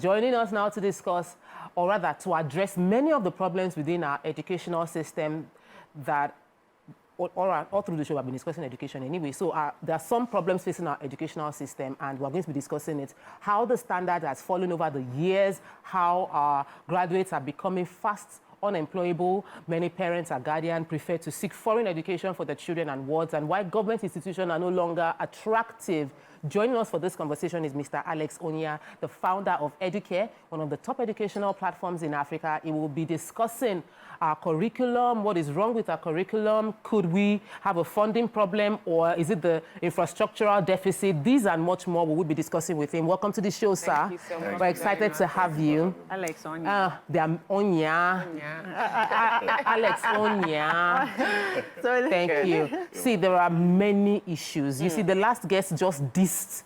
Joining us now to discuss, or rather to address many of the problems within our educational system that all through the show I've been discussing education anyway. So there are some problems facing our educational system, and we're going to be discussing it. How the standard has fallen over the years, how our graduates are becoming fast unemployable. Many parents or guardians prefer to seek foreign education for their children and wards, and why government institutions are no longer attractive. Joining us for this conversation is Mr. Alex Onyia, the founder of Educare, one of the top educational platforms in Africa. He will be discussing our curriculum, what is wrong with our curriculum, could we have a funding problem, or is it the infrastructural deficit? These and much more we will be discussing with him. Welcome to the show, sir. Thank you so much. We're excited to have you. Alex Onyia. Onyia. Alex Onyia. Thank you. See, there are many issues. You see, the last guest just dissed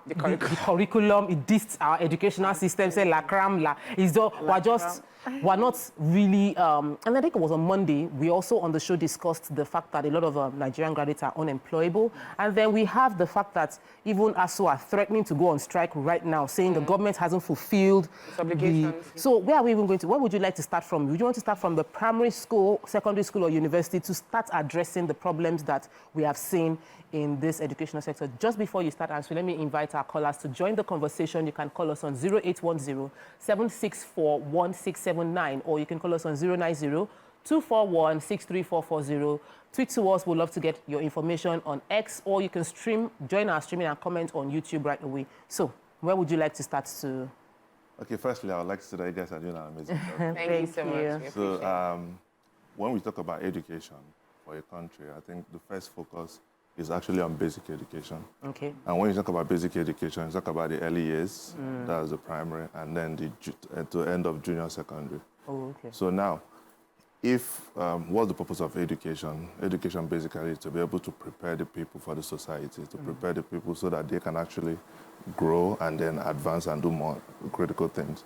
the curriculum, it dissed our educational system, say la cram la. We're not really, and I think it was on Monday, we also on the show discussed the fact that a lot of Nigerian graduates are unemployable. And then we have the fact that even ASU are threatening to go on strike right now, saying the government hasn't fulfilled obligations. So where are we even going to, where would you like to start from? Would you want to start from the primary school, secondary school, or university to start addressing the problems that we have seen in this educational sector? Just before you start answering, let me invite our callers to join the conversation. You can call us on 0810-764-1679, or you can call us on 090-241-63440. Tweet to us. We'd love to get your information on X, or you can join our streaming and comment on YouTube right away. So where would you like to start to? Okay, firstly, I would like to say that you guys are doing an amazing job. Thank you so much. So when we talk about education for a country, I think the first focus is actually on basic education. Okay. And when you talk about basic education, you talk about the early years, that's the primary, and then the end of junior secondary. Oh, okay. So now, what's the purpose of education? Education basically is to be able to prepare the people for the society, to prepare the people so that they can actually grow and then advance and do more critical things.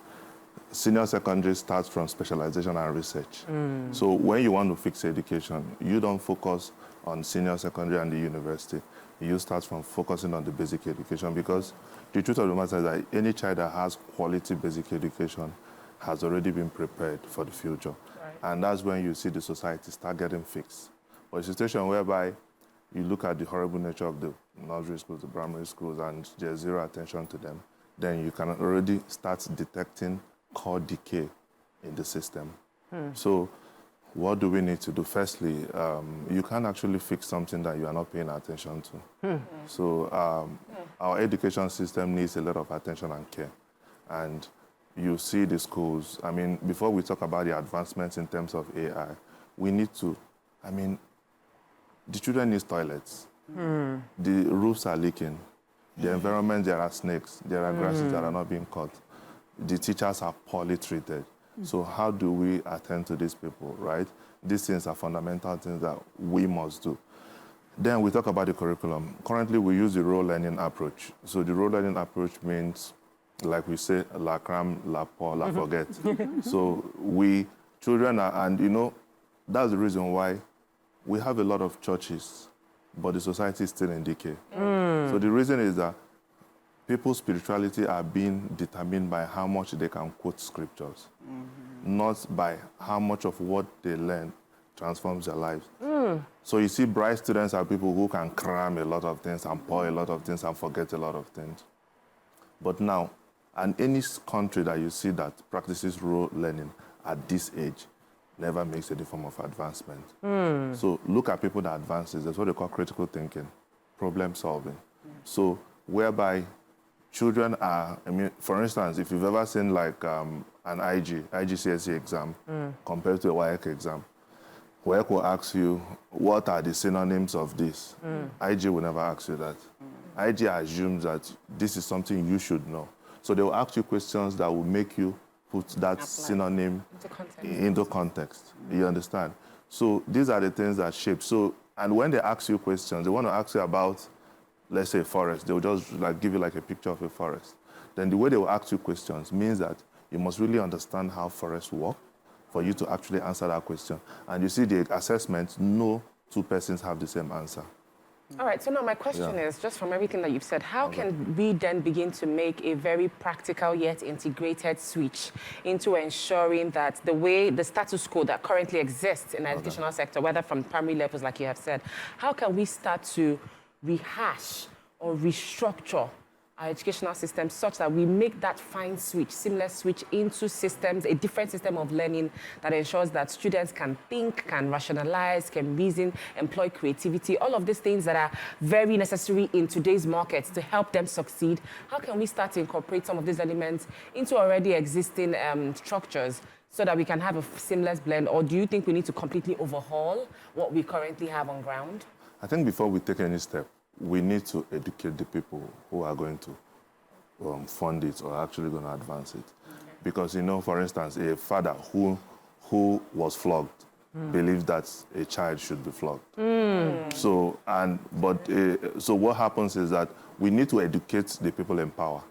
Senior secondary starts from specialization and research. So when you want to fix education, you don't focus on senior secondary and the university. You start from focusing on the basic education, because the truth of the matter is that any child that has quality basic education has already been prepared for the future. Right. And that's when you see the society start getting fixed. But a situation whereby you look at the horrible nature of the nursery schools, the primary schools, and there's zero attention to them, then you can already start detecting core decay in the system. So what do we need to do? Firstly, you can't actually fix something that you are not paying attention to. So our education system needs a lot of attention and care. And you see the schools, I mean, before we talk about the advancements in terms of AI, we need to, the children need toilets. The roofs are leaking. The environment, there are snakes, there are grasses that are not being cut. The teachers are poorly treated. So how do we attend to these people, right? These things are fundamental things that we must do. Then we talk about the curriculum. Currently, we use the role learning approach. So the role learning approach means, like we say, la cram, la pour, la forget. So children are, and that's the reason why we have a lot of churches, but the society is still in decay. So the reason is that people's spirituality are being determined by how much they can quote scriptures, not by how much of what they learn transforms their lives. So you see, bright students are people who can cram a lot of things and pour a lot of things and forget a lot of things. But now, and any country that you see that practices role learning at this age never makes any form of advancement. So look at people that advances. That's what they call critical thinking, problem solving. So whereby children are, for instance, if you've ever seen like an IGCSE exam compared to a WAEC exam, WAEC will ask you, what are the synonyms of this? IG will never ask you that. IG assumes that this is something you should know. So they will ask you questions that will make you put that synonym into context. You understand? So these are the things that shape. So, and when they ask you questions, they want to ask you about, let's say, forest. They will just give you like a picture of a forest. Then the way they will ask you questions means that you must really understand how forests work for you to actually answer that question. And you see the assessment, no two persons have the same answer. All right, so now my question is, just from everything that you've said, how can we then begin to make a very practical yet integrated switch into ensuring that the status quo that currently exists in the educational sector, whether from primary levels, like you have said, how can we start to rehash or restructure our educational system such that we make that fine switch, seamless switch into systems, a different system of learning that ensures that students can think, can rationalize, can reason, employ creativity, all of these things that are very necessary in today's markets to help them succeed. How can we start to incorporate some of these elements into already existing structures so that we can have a seamless blend? Or do you think we need to completely overhaul what we currently have on ground? I think before we take any step, we need to educate the people who are going to fund it or actually going to advance it. Because, you know, for instance, a father who was flogged believes that a child should be flogged. So what happens is that we need to educate the people in power.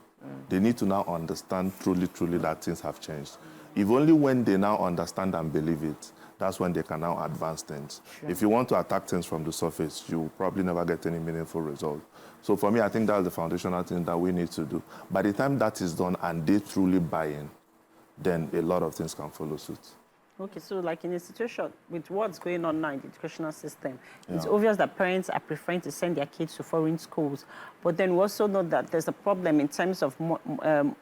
They need to now understand truly that things have changed. If only when they now understand and believe it, that's when they can now advance things. Sure. If you want to attack things from the surface, you probably never get any meaningful result. So for me, I think that's the foundational thing that we need to do. By the time that is done and they truly buy in, then a lot of things can follow suit. Okay, so like in a situation with what's going on now in the educational system, it's obvious that parents are preferring to send their kids to foreign schools. But then we also know that there's a problem in terms of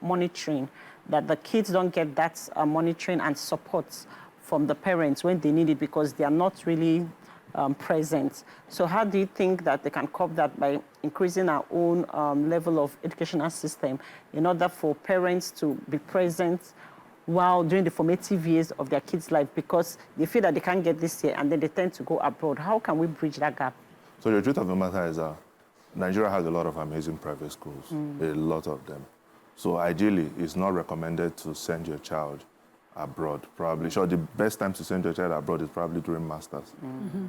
monitoring, that the kids don't get that monitoring and support from the parents when they need it because they are not really present. So how do you think that they can cope that by increasing our own level of educational system in order for parents to be present while during the formative years of their kids' life, because they feel that they can't get this here and then they tend to go abroad? How can we bridge that gap? So the truth of the matter is that Nigeria has a lot of amazing private schools, a lot of them. So ideally, it's not recommended to send your child abroad, probably. Sure, the best time to send your child abroad is probably during masters.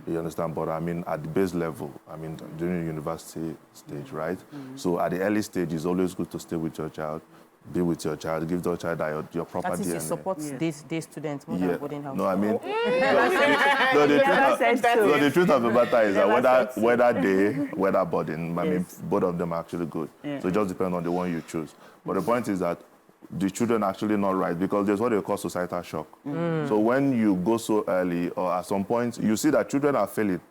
You understand? But I mean, at the base level, I mean, during the university stage, right? So at the early stage, it's always good to stay with your child, be with your child, give the child your proper DNA. That is to support these students more than boarding house. No, I mean, the truth of the matter is that whether boarding, I mean, both of them are actually good. So it just depends on the one you choose. But the point is that the children are actually not right because there's what they call societal shock. So when you go so early or at some point, you see that children are failing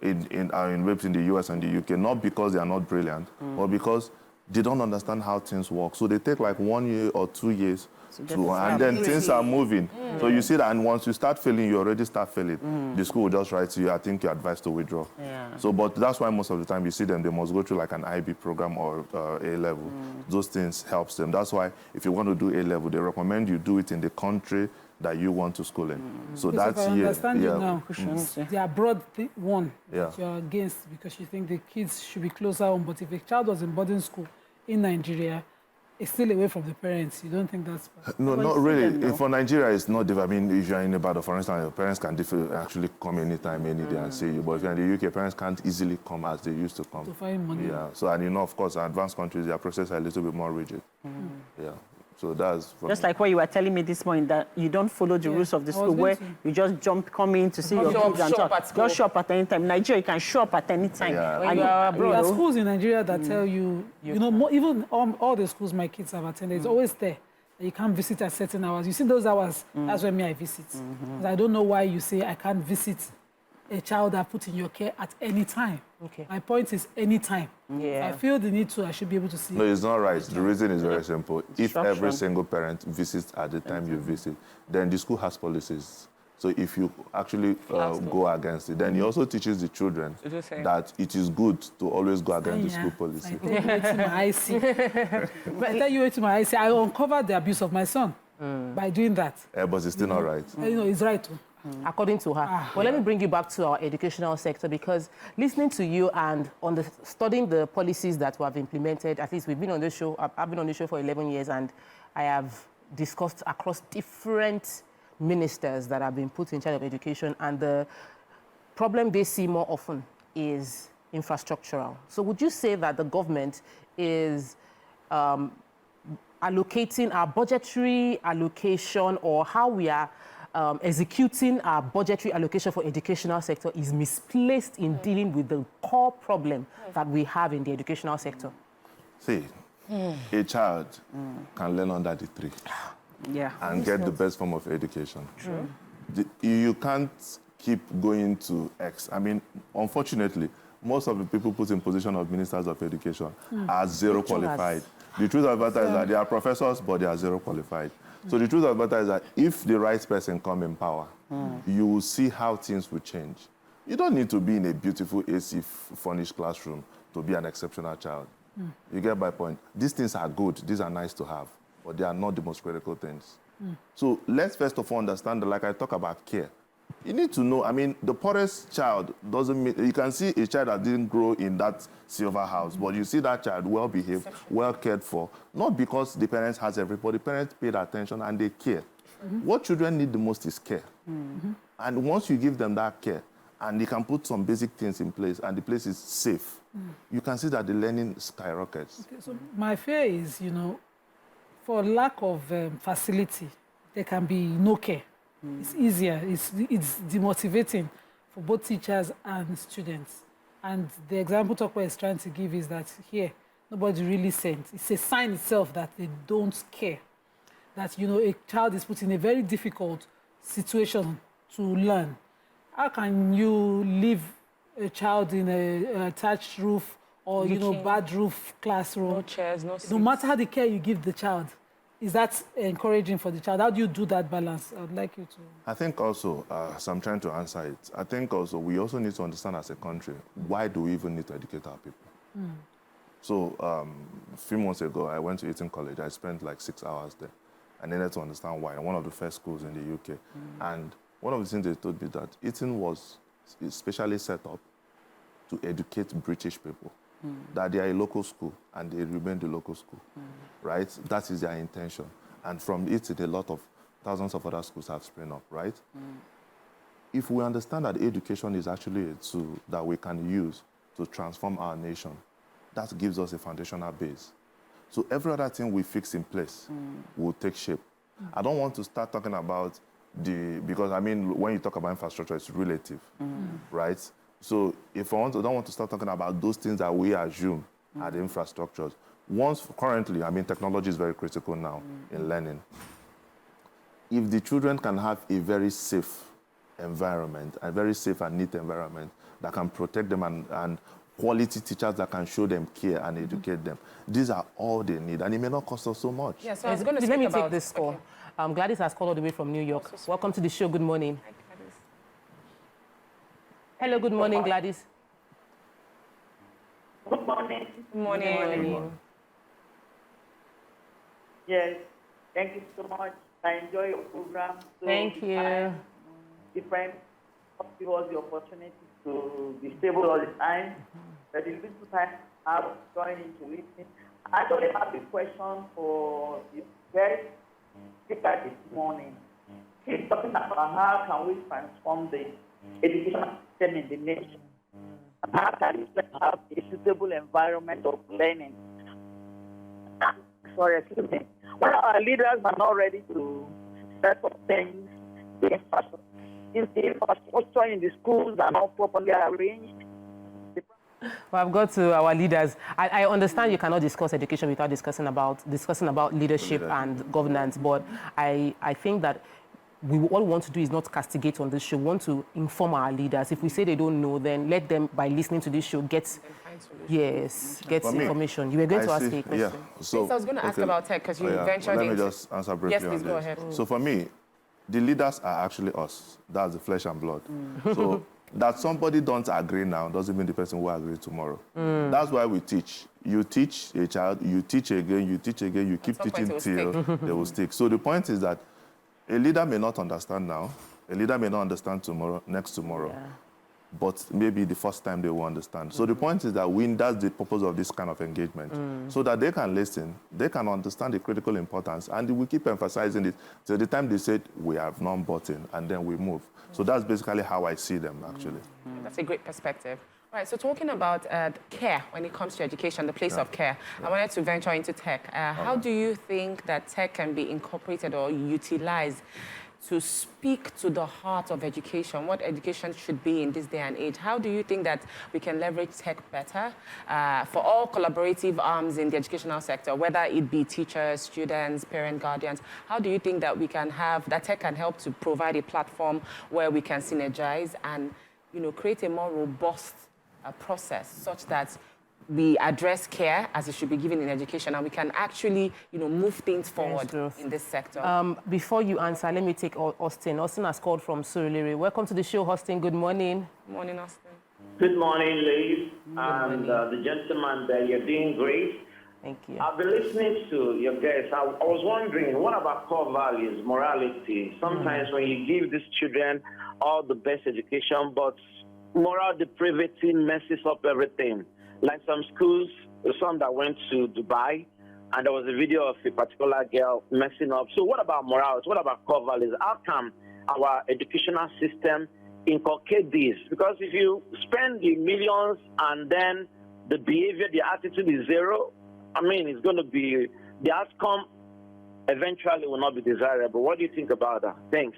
in rapes in the US and the UK, not because they are not brilliant, but because they don't understand how things work. So they take like 1 year or 2 years and then things are moving. So you see that, and once you start failing, you already start failing. The school will just write to you, I think you're advised to withdraw. So, but that's why most of the time you see them, they must go through like an IB program or A-level. Those things helps them. That's why if you want to do A-level, they recommend you do it in the country that you want to school in. So because that's if I understand you now, the abroad one Yeah. you're against because you think the kids should be closer home. But if a child was in boarding school in Nigeria, it's still away from the parents. You don't think that's possible? No, not really. For Nigeria, it's not different. I mean, if you're in Ibadan, for instance, your parents can actually come anytime, any day and see you. But if you're in the UK, parents can't easily come as they used to come. To find money. Yeah. So, and you know, of course, advanced countries, their process are a little bit more rigid. Yeah. So that's... Just like what you were telling me this morning, that you don't follow the rules of the school where you just come in to see your kids and talk. Just show up at any time. Nigeria, you can show up at any time. Yeah. And you are abroad. There are schools in Nigeria that tell you, you know, even all the schools my kids have attended, it's always there. You can't visit at certain hours. You see those hours, that's when I visit. I don't know why you say I can't visit a child I put in your care at any time. Okay. My point is any time. Yeah. I feel the need to, I should be able to see. No, it's not right. The reason is very simple. If every single parent visits at the time you visit, then the school has policies. So if you actually go against it, then it also teaches the children that it is good to always go against the school policy. I tell you to my IC, I uncovered the abuse of my son by doing that. But it's still not right. You know, it's right too. According to her. Well, let me bring you back to our educational sector, because listening to you and studying the policies that we have implemented, at least we've been on the show, I've been on the show for 11 years, and I have discussed across different ministers that have been put in charge of education, and the problem they see more often is infrastructural. So would you say that the government is allocating our budgetary allocation, or how we are executing our budgetary allocation for educational sector is misplaced in dealing with the core problem that we have in the educational sector. See, a child can learn under the tree and get the best form of education. True. You can't keep going to X. I mean, unfortunately, most of the people put in position of ministers of education are zero qualified. The truth of the matter is that they are professors, but they are zero qualified. So the truth of the matter is that if the right person come in power, you will see how things will change. You don't need to be in a beautiful AC furnished classroom to be an exceptional child. You get my point? These things are good, these are nice to have, but they are not the most critical things. So let's first of all understand that, like I talk about care. You need to know, I mean, the poorest child doesn't mean, you can see a child that didn't grow in that silver house, but you see that child well-behaved, well cared for, not because the parents has everything, the parents paid attention and they care. What children need the most is care. And once you give them that care, and you can put some basic things in place, and the place is safe, you can see that the learning skyrockets. Okay, so my fear is, you know, for lack of facility, there can be no care. It's easier, it's demotivating for both teachers and students. And the example Tokwe is trying to give is that here, nobody really sent. It's a sign itself that they don't care. That, you know, a child is put in a very difficult situation to learn. How can you leave a child in a attached roof or, you know, bad roof classroom? No chairs, no seats. No matter the care you give the child, is that encouraging for the child? How do you do that balance? I would like you to... I think also, so I'm trying to answer it, I think also we also need to understand as a country, why do we even need to educate our people? So a few months ago, I went to Eton College. I spent like 6 hours there. I needed to understand why. One of the first schools in the UK. And one of the things they told me that Eton was specially set up to educate British people. That they are a local school and they remain the local school, right? That is their intention. And from it, a lot of thousands of other schools have sprung up, right? If we understand that education is actually a tool that we can use to transform our nation, that gives us a foundational base. So every other thing we fix in place will take shape. I don't want to start talking about because I mean, when you talk about infrastructure, it's relative, right? So if I don't want to start talking about those things that we assume are the infrastructures. Currently, I mean, technology is very critical now in learning. If the children can have a very safe environment, a very safe and neat environment that can protect them and quality teachers that can show them care and educate them, these are all they need, and it may not cost us so much. Yeah, so I was going to Let me about... take this call. Okay. Gladys has called all the way from New York. Welcome to the show. Good morning. Hi, Gladys. Hello, good morning, Gladys. Good morning. Good morning. Good morning. Yes, thank you so much. I enjoy your program. So Thank you. Different give us the opportunity to be stable all the time. But the little time I have joined into listening. I actually have a question for the very speaker this morning. He's talking about how can we transform the education system in the nation. And how can we have a suitable environment of learning? Sorry, excuse me. When our leaders are not ready to set up things, if the infrastructure in the schools are not properly arranged. Well, I've got to our leaders. I understand you cannot discuss education without discussing about leadership and governance, but I think that what we want to do is not castigate on this show. We want to inform our leaders. If we say they don't know, then let them, by listening to this show, get information. You were going to ask a question. Yeah. So I was going to ask about tech because you ventured Let me into... just answer briefly Yes, please on go this. ahead. So for me, the leaders are actually us. That's the flesh and blood. So that somebody don't agree now doesn't mean the person will agree tomorrow. That's why we teach. You teach a child, you teach again, you keep teaching till they will stick. So the point is that a leader may not understand now, a leader may not understand tomorrow, next tomorrow, but maybe the first time they will understand. So the point is that that's the purpose of this kind of engagement, so that they can listen, they can understand the critical importance, and we keep emphasizing it till the time they said, we have not bought in, and then we move. So that's basically how I see them, actually. That's a great perspective. All right, so talking about care when it comes to education, the place of care, I wanted to venture into tech. How do you think that tech can be incorporated or utilized to speak to the heart of education, what education should be in this day and age. How do you think that we can leverage tech better for all collaborative arms in the educational sector, whether it be teachers, students, parents, guardians? How do you think that we can have, that tech can help to provide a platform where we can synergize and, you know, create a more robust process such that we address care as it should be given in education, and we can actually, you know, move things forward in this sector? Before you answer, let me take Austin. Austin has called from Surulere. Welcome to the show, Austin. Good morning. Good morning, Austin. Good morning, ladies, and the gentleman there. You're doing great. Thank you. I've been listening to your guests. I was wondering, what about core values, morality? Sometimes when you give these children all the best education, but moral depravity messes up everything. Like some schools, some that went to Dubai, and there was a video of a particular girl messing up. So what about morals? What about core values? How come our educational system inculcate these? Because if you spend the millions and then the behavior, the attitude is zero, I mean, it's going to be, the outcome eventually will not be desirable. What do you think about that? Thanks.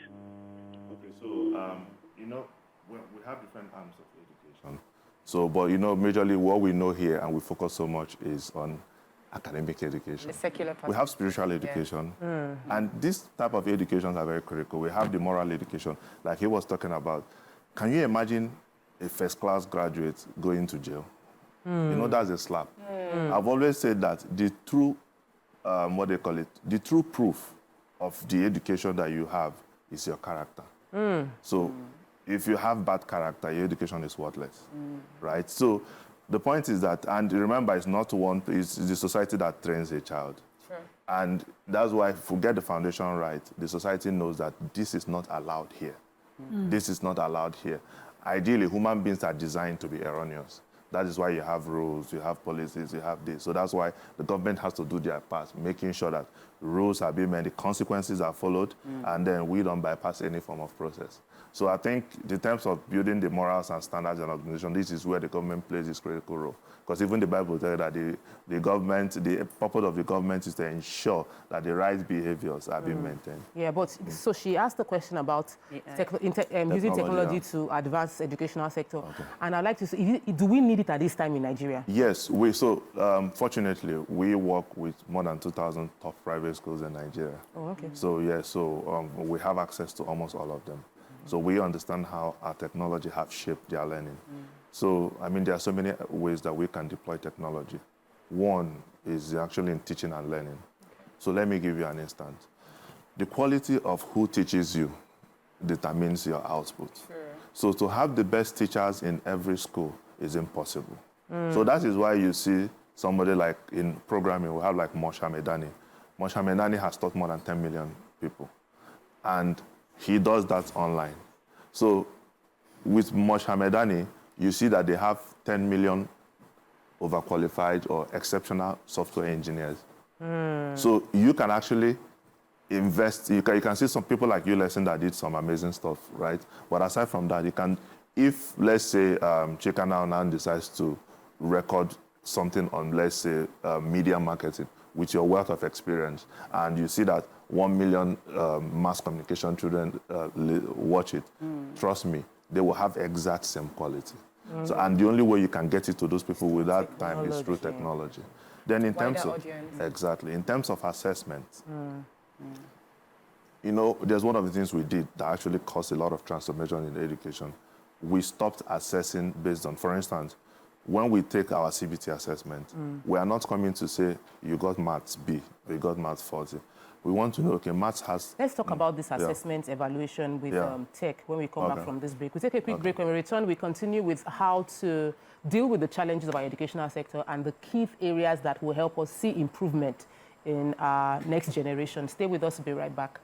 Okay, so, you know, we have different arms of education. So, but you know, majorly what we know here and we focus so much is on academic education. The secular part. We have spiritual education, and this type of educations are very critical. We have the moral education, like he was talking about. Can you imagine a first-class graduate going to jail? You know, that's a slap. I've always said that the true, what they call it, the true proof of the education that you have is your character. So, if you have bad character, your education is worthless, right? So the point is that, and remember, it's not one, it's the society that trains a child. Sure. And that's why if we get the foundation right, the society knows that this is not allowed here. This is not allowed here. Ideally, human beings are designed to be erroneous. That is why you have rules, you have policies, you have this. So that's why the government has to do their part, making sure that rules are being made, the consequences are followed, and then we don't bypass any form of process. So I think in terms of building the morals and standards and organization, this is where the government plays this critical role. Because even the Bible tells that the government, the purpose of the government is to ensure that the right behaviors are being maintained. Yeah, but so she asked the question about using technology to advance the educational sector. Okay. And I'd like to say, do we need it at this time in Nigeria? Yes, fortunately, we work with more than 2,000 top private schools in Nigeria. Oh, okay. So, yeah, we have access to almost all of them. So we understand how our technology have shaped their learning. So, I mean, there are so many ways that we can deploy technology. One is actually in teaching and learning. So let me give you an instance. The quality of who teaches you determines your output. Sure. So to have the best teachers in every school is impossible. So that is why you see somebody like in programming, we have like Moshe Medani. Moshe Medani has taught more than 10 million people. And he does that online. So with Moshe Medani, you see that they have 10 million overqualified or exceptional software engineers. So you can actually invest, you can see some people like you, Lesson, that did some amazing stuff, right? But aside from that, you can, if, let's say, Chika now decides to record something on, let's say, media marketing with your wealth of experience, and you see that 1 million mass communication children watch it, trust me, they will have exact same quality. So, and the only way you can get it to those people with that time is through technology. Then in terms of, exactly, in terms of assessment, you know, there's one of the things we did that actually caused a lot of transformation in education. We stopped assessing based on, for instance, when we take our CBT assessment, we are not coming to say, you got maths B, or you got maths 40. We want to know, okay, maths has... Let's talk about this assessment evaluation with tech when we come back from this break. We'll take a quick break. When we return, we continue with how to deal with the challenges of our educational sector and the key areas that will help us see improvement in our next generation. Stay with us. We'll be right back.